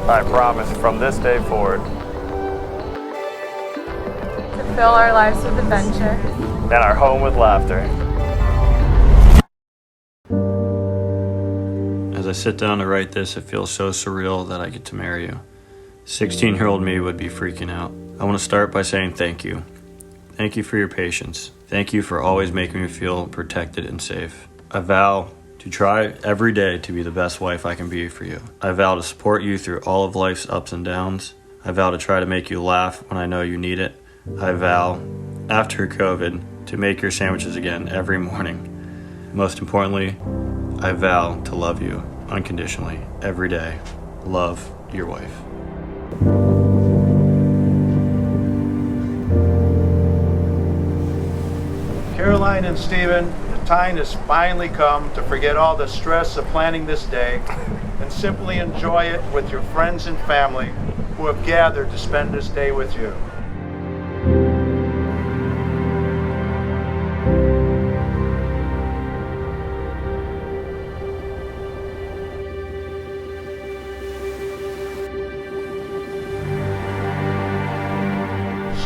I promise from this day forward to fill our lives with adventure and our home with laughter. As I sit down to write this, it feels so surreal that I get to marry you. 16-year-old me would be freaking out. I want to start by saying thank you. Thank you for your patience. Thank you for always making me feel protected and safe. I vow to try every day to be the best wife I can be for you. I vow to support you through all of life's ups and downs. I vow to try to make you laugh when I know you need it. I vow, after COVID, to make your sandwiches again every morning. Most importantly, I vow to love you unconditionally every day. Love, your wife. Caroline and Stephen, the time has finally come to forget all the stress of planning this day and simply enjoy it with your friends and family who have gathered to spend this day with you.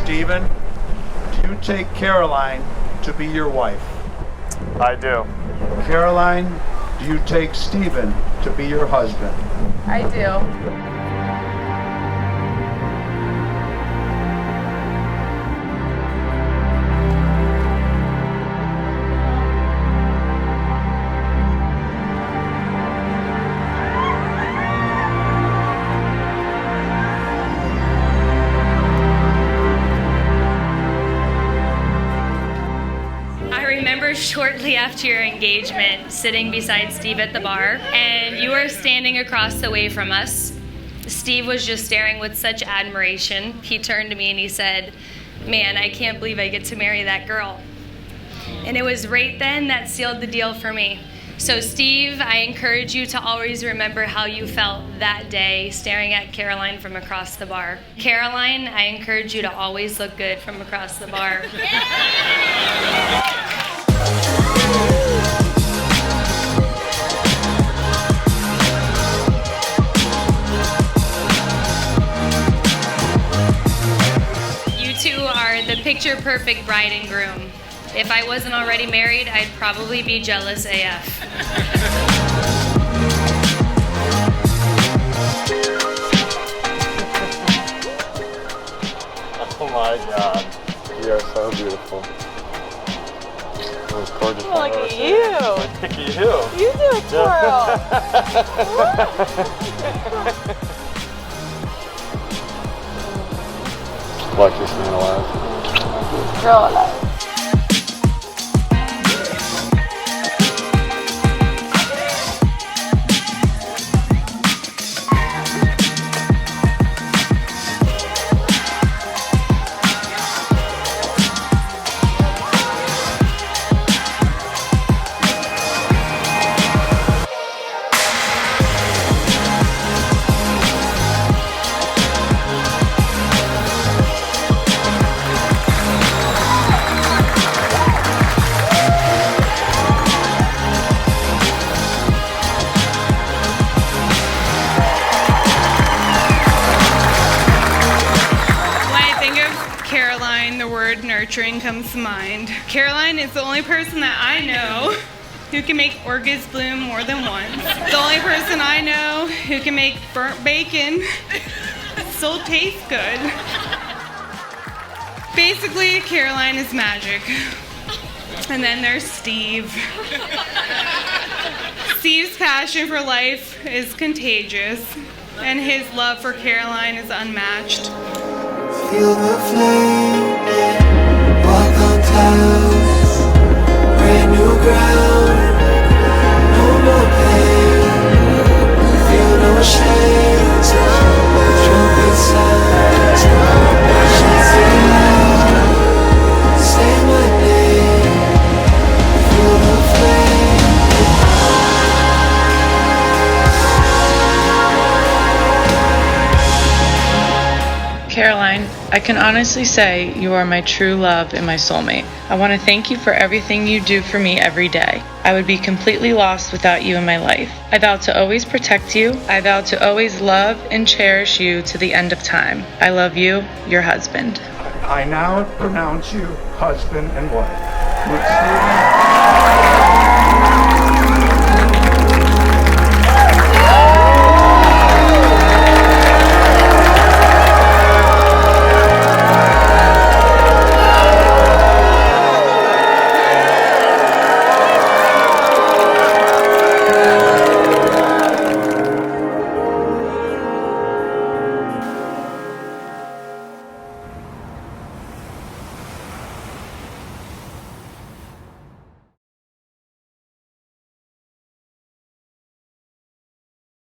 Stephen, do you take Caroline to be your wife? I do. Caroline, do you take Stephen to be your husband? I do. Shortly after your engagement, sitting beside Steve at the bar, and you were standing across the way from us. Steve was just staring with such admiration. He turned to me and he said, "Man, I can't believe I get to marry that girl." And it was right then that sealed the deal for me. So Steve, I encourage you to always remember how you felt that day staring at Caroline from across the bar. Caroline, I encourage you to always look good from across the bar. You two are the picture-perfect bride and groom. If I wasn't already married, I'd probably be jealous AF. Oh my God, you are so beautiful. Those gorgeous Look at you. Look at you. You do a twirl. Luckiest man alive. Girl alive. Nurturing comes to mind. Caroline is the only person that I know who can make orchids bloom more than once. The only person I know who can make burnt bacon still taste good. Basically, Caroline is magic. And then there's Steve. Steve's passion for life is contagious, and his love for Caroline is unmatched. Feel the flame. Walk on clouds, brand new ground, no more pain, feel no shame, trumpet sounds, passion sing loud, say my name, feel the flame. Caroline, I can honestly say you are my true love and my soulmate. I want to thank you for everything you do for me every day. I would be completely lost without you in my life. I vow to always protect you. I vow to always love and cherish you to the end of time. I love you, your husband. I now pronounce you husband and wife.